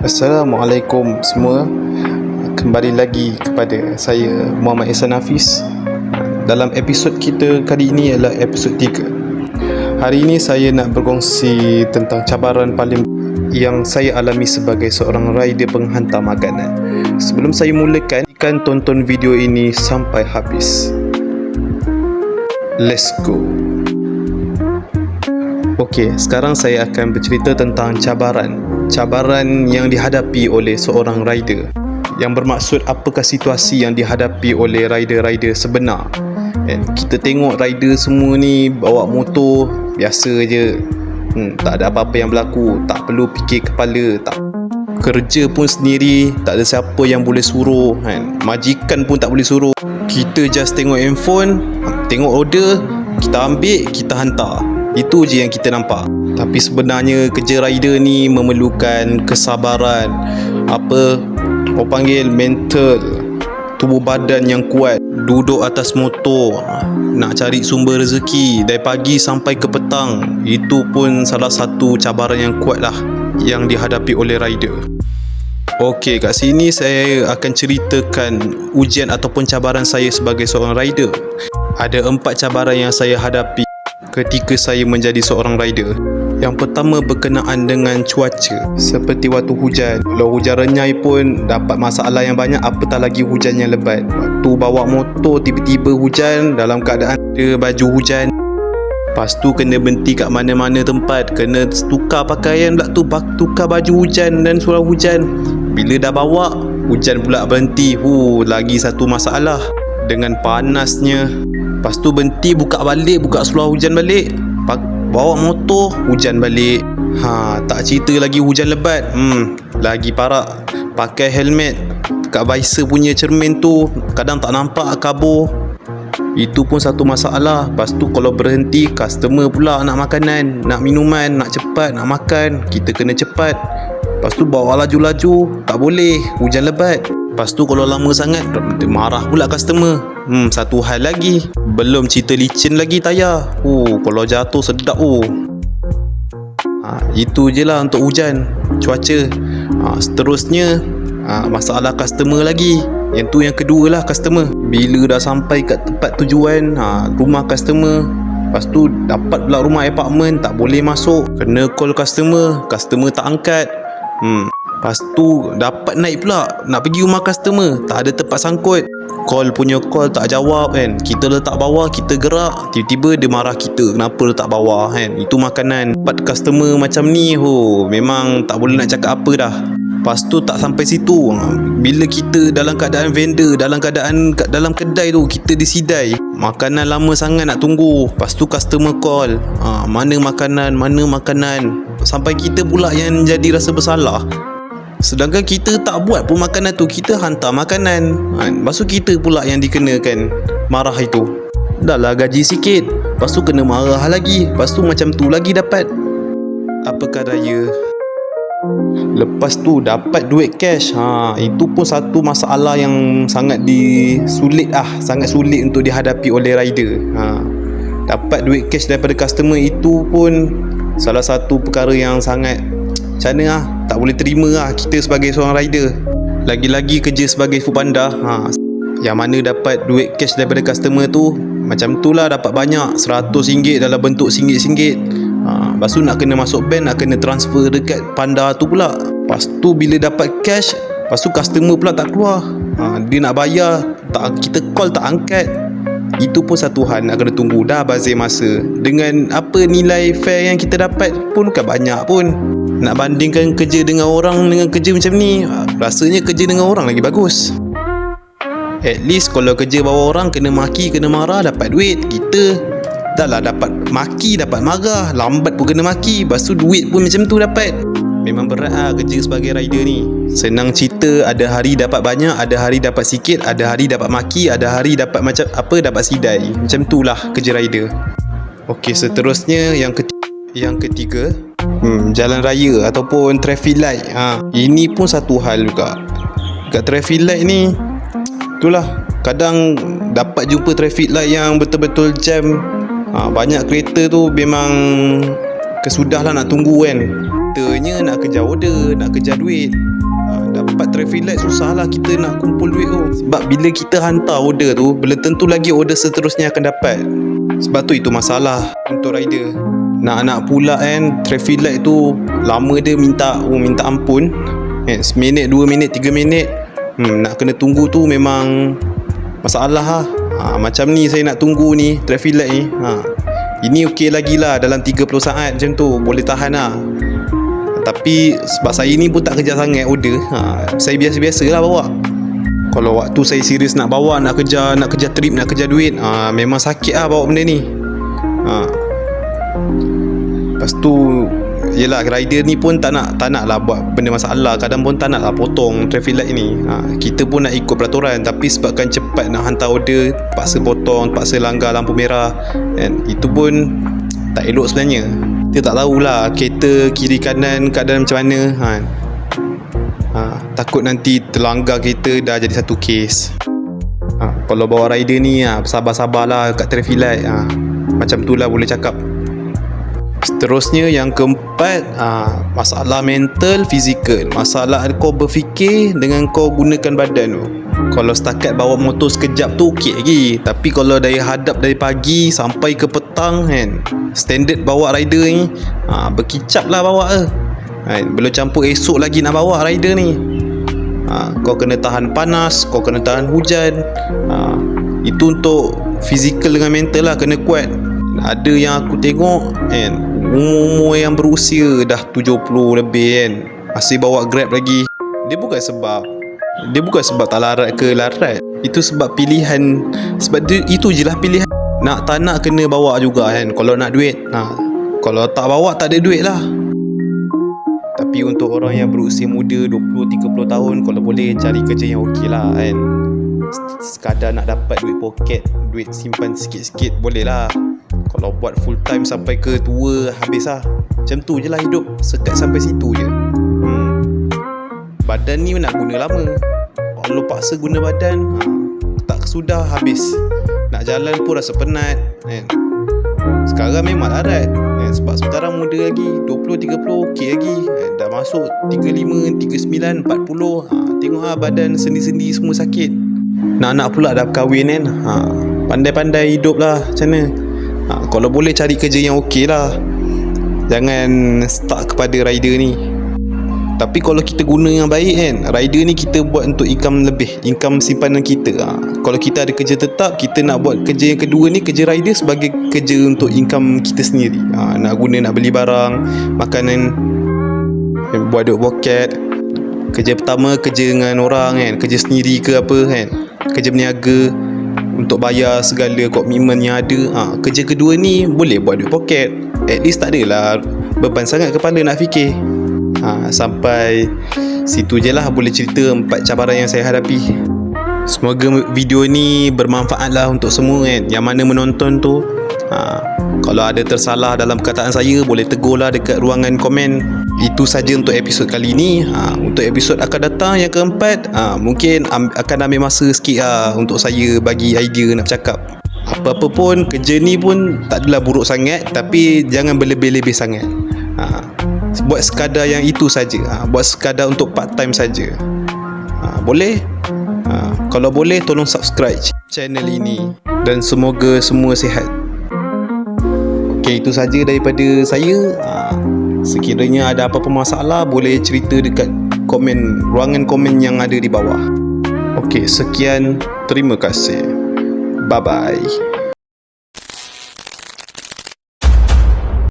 Assalamualaikum semua. Kembali lagi kepada saya Muhammad Ihsan Hafiz. Dalam episod kita kali ini adalah episod 3. Hari ini saya nak berkongsi tentang cabaran paling yang saya alami sebagai seorang rider penghantar makanan. Sebelum saya mulakan, tonton video ini sampai habis. Let's go. Okey, sekarang saya akan bercerita tentang cabaran yang dihadapi oleh seorang rider, yang bermaksud apakah situasi yang dihadapi oleh rider-rider sebenar. Kita tengok rider semua ni bawa motor biasa je, tak ada apa-apa yang berlaku, tak perlu fikir kepala, tak kerja pun sendiri, tak ada siapa yang boleh suruh, majikan pun tak boleh suruh. Kita just tengok handphone, tengok order, kita ambil, kita hantar. Itu je yang kita nampak. Tapi sebenarnya kerja rider ni memerlukan kesabaran, orang panggil mental, tubuh badan yang kuat, duduk atas motor, nak cari sumber rezeki dari pagi sampai ke petang. Itu pun salah satu cabaran yang kuat lah yang dihadapi oleh rider. Okey, kat sini saya akan ceritakan ujian ataupun cabaran saya sebagai seorang rider. Ada 4 cabaran yang saya hadapi ketika saya menjadi seorang rider. Yang pertama berkenaan dengan cuaca, seperti waktu hujan. Kalau hujan renyai pun dapat masalah yang banyak, apatah lagi hujan yang lebat. Waktu bawa motor tiba-tiba hujan dalam keadaan ada baju hujan, lepas tu kena berhenti kat mana-mana tempat, kena tukar pakaian pula tu, tukar baju hujan dan surau hujan. Bila dah bawa, hujan pula berhenti. Lagi satu masalah dengan panasnya. Lepas tu berhenti, buka seluar hujan balik, bawa motor, hujan balik. Tak cerita lagi hujan lebat, lagi parah. Pakai helmet, kat visor punya cermin tu kadang tak nampak kabur. Itu pun satu masalah. Lepas tu kalau berhenti, customer pula nak makanan, nak minuman, nak cepat, nak makan, kita kena cepat. Lepas tu bawa laju-laju, tak boleh, hujan lebat. Lepas tu kalau lama sangat, marah pula customer. Satu hal lagi, belum cerita licin lagi tayar. Kalau jatuh sedap. Itu je lah untuk hujan, cuaca. Seterusnya, masalah customer lagi. Yang tu yang kedua lah, customer. Bila dah sampai kat tempat tujuan, rumah customer, lepas tu dapat pula rumah apartment, tak boleh masuk, kena call customer tak angkat. Lepas tu dapat naik pula, nak pergi rumah customer, tak ada tempat sangkut, call tak jawab kan. Kita letak bawah, kita gerak, tiba-tiba dia marah kita, kenapa letak bawah kan. Itu makanan. Dapat customer macam ni, memang tak boleh nak cakap apa dah. Lepas tu tak sampai situ, bila kita dalam keadaan vendor, dalam kedai tu, kita disidai, makanan lama sangat nak tunggu. Lepas tu customer call, mana makanan, sampai kita pula yang jadi rasa bersalah. Sedangkan kita tak buat pun makanan tu, kita hantar makanan. Lepas tu kita pula yang dikenakan marah itu. Dah lah gaji sikit, lepas tu kena marah lagi, lepas tu macam tu lagi dapat. Apakah daya. Lepas tu dapat duit cash, itu pun satu masalah yang sangat sulit untuk dihadapi oleh rider. Dapat duit cash daripada customer, itu pun salah satu perkara yang sangat macam mana tak boleh terima kita sebagai seorang rider. Lagi-lagi kerja sebagai foodpanda, yang mana dapat duit cash daripada customer tu macam tu lah, dapat banyak, RM100 dalam bentuk RM1. Lepas tu nak kena masuk bank, nak kena transfer dekat panda tu pula. Lepas tu bila dapat cash, lepas tu customer pula tak keluar, dia nak bayar, kita call tak angkat. Itu pun satu hal, nak kena tunggu, dah bazir masa. Dengan nilai fare yang kita dapat pun bukan banyak pun. Nak bandingkan kerja dengan orang dengan kerja macam ni, rasanya kerja dengan orang lagi bagus. At least kalau kerja bawah orang, kena maki, kena marah, dapat duit. Kita dah lah dapat maki, dapat marah, lambat pun kena maki, lepas tu duit pun macam tu dapat. Memang berat kerja sebagai rider ni. Senang cerita, ada hari dapat banyak, ada hari dapat sikit, ada hari dapat maki, ada hari dapat dapat sidai. Macam tu lah kerja rider. Okey, seterusnya yang ketiga, jalan raya ataupun traffic light. Ini pun satu hal juga. Kat traffic light ni, itulah, kadang dapat jumpa traffic light yang betul-betul jam. Banyak kereta tu memang kesudah lah nak tunggu kan. Kitanya nak kejar order, nak kejar duit. dapat traffic light susah lah kita nak kumpul duit tu. Sebab bila kita hantar order tu, belum tentu lagi order seterusnya akan dapat. Sebab tu itu masalah untuk rider. Nak pula kan, traffic light tu lama dia minta ampun. Seminit, 2 minit, 3 minit nak kena tunggu tu memang masalah lah. Macam ni saya nak tunggu ni traffic light ni. Ini okey lagi lah, dalam 30 saat macam tu boleh tahan lah. Tapi sebab saya ni pun tak kejar sangat order, saya biasa-biasa lah bawa. Kalau waktu saya serius nak bawa, nak kejar trip, nak kejar duit, memang sakit lah bawa benda ni. Lepas tu yelah, rider ni pun tak nak lah buat benda masalah. Kadang pun tak nak lah potong traffic light ni. Kita pun nak ikut peraturan, tapi sebabkan cepat nak hantar order, paksa potong, paksa langgar lampu merah, and itu pun tak elok sebenarnya. Kita tak tahulah kereta kiri kanan keadaan macam mana. Takut nanti terlanggar kereta, dah jadi satu kes. Kalau bawa rider ni, sabar-sabarlah kat traffic light. Macam tu lah boleh cakap. Seterusnya yang keempat, masalah mental, fizikal. Masalah kau berfikir dengan kau gunakan badan tu. Kalau setakat bawa motor sekejap tu okey lagi, tapi kalau dari hadap dari pagi sampai ke petang kan, standard bawa rider ni berkicap lah bawa belum campur esok lagi nak bawa rider ni. Kau kena tahan panas, kau kena tahan hujan. Itu untuk fizikal dengan mental lah, kena kuat. Ada yang aku tengok kan, umur yang berusia dah 70 lebih kan, masih bawa Grab lagi. Dia bukan sebab tak larat ke larat, itu sebab pilihan. Sebab dia, itu je lah pilihan. Nak tak nak kena bawa juga kan. Kalau nak duit, kalau tak bawa tak ada duit lah. Tapi untuk orang yang berusia muda 20-30 tahun, kalau boleh cari kerja yang okey lah kan. Sekadar nak dapat duit poket, duit simpan sikit-sikit boleh lah. Kalau buat full time sampai ke tua, habis lah. Macam tu je lah hidup, sekat sampai situ je. Badan ni nak guna lama. Kalau paksa guna badan, tak sudah habis. Nak jalan pun rasa penat kan. Sekarang memang larat kan? Sebab sekarang muda lagi, 20-30 okey lagi kan? Dah masuk 35, 39, 40, tengok lah badan sendi-sendi semua sakit. Nak pula dah kahwin kan, pandai-pandai hidup lah macam mana. Kalau boleh cari kerja yang okey lah, jangan stuck kepada rider ni. Tapi kalau kita guna yang baik kan, rider ni kita buat untuk income lebih, income simpanan kita. Kalau kita ada kerja tetap, kita nak buat kerja yang kedua ni, kerja rider sebagai kerja untuk income kita sendiri. Nak guna, nak beli barang, makanan, buat duit poket. Kerja pertama kerja dengan orang kan, kerja sendiri ke apa kan, kerja berniaga untuk bayar segala komitmen yang ada. Kerja kedua ni boleh buat duit poket. At least tak adalah beban sangat kepala nak fikir. Sampai situ je lah boleh cerita 4 cabaran yang saya hadapi. Semoga video ni bermanfaat lah untuk semua kan. Yang mana menonton tu, kalau ada tersalah dalam perkataan saya, boleh tegur lah dekat ruangan komen. Itu saja untuk episod kali ni. Untuk episod akan datang yang keempat, mungkin akan ambil masa sikit untuk saya bagi idea nak cakap. Apa-apa pun, kerja ni pun tak adalah buruk sangat, tapi jangan berlebih-lebih sangat. Buat sekadar yang itu saja, buat sekadar untuk part time saja. Boleh? Kalau boleh, tolong subscribe channel ini. Dan semoga semua sihat. Okay, itu saja daripada saya. Sekiranya ada apa-apa masalah, boleh cerita dekat komen, ruangan komen yang ada di bawah. Okay, sekian. Terima kasih. Bye-bye.